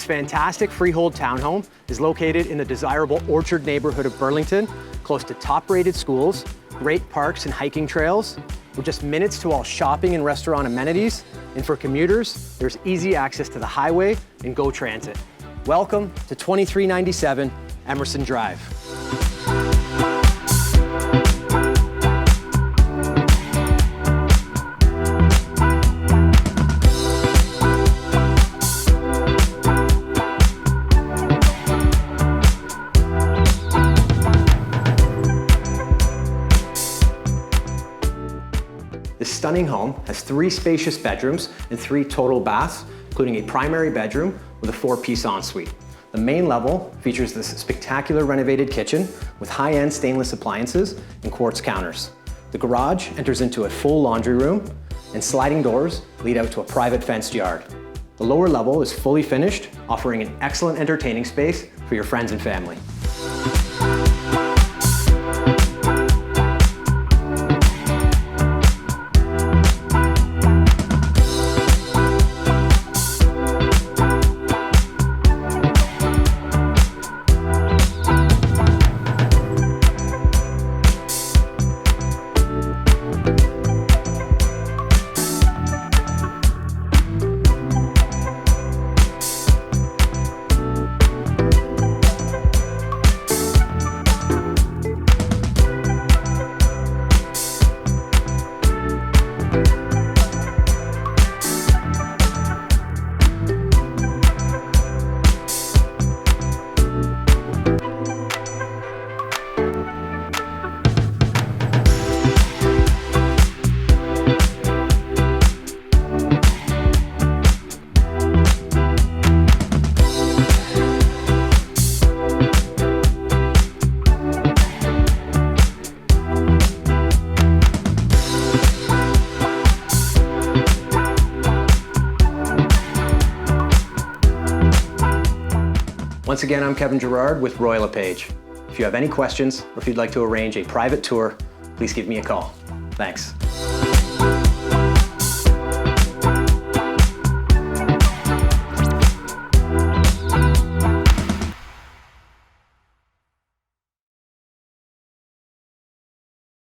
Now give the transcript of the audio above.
fantastic freehold townhome is located in the desirable Orchard neighborhood of Burlington, close to top-rated schools, great parks and hiking trails, with just minutes to all shopping and restaurant amenities. And for commuters, there's easy access to the highway and GO Transit. Welcome to 2397 Emerson Drive. This stunning home has 3 spacious bedrooms and 3 total baths, including a primary bedroom with a 4-piece ensuite. The main level features this spectacular renovated kitchen with high-end stainless appliances and quartz counters. The garage enters into a full laundry room, and sliding doors lead out to a private fenced yard. The lower level is fully finished, offering an excellent entertaining space for your friends and family. Once again, I'm Kevin Gerard with Royal LePage. If you have any questions or if you'd like to arrange a private tour, please give me a call. Thanks.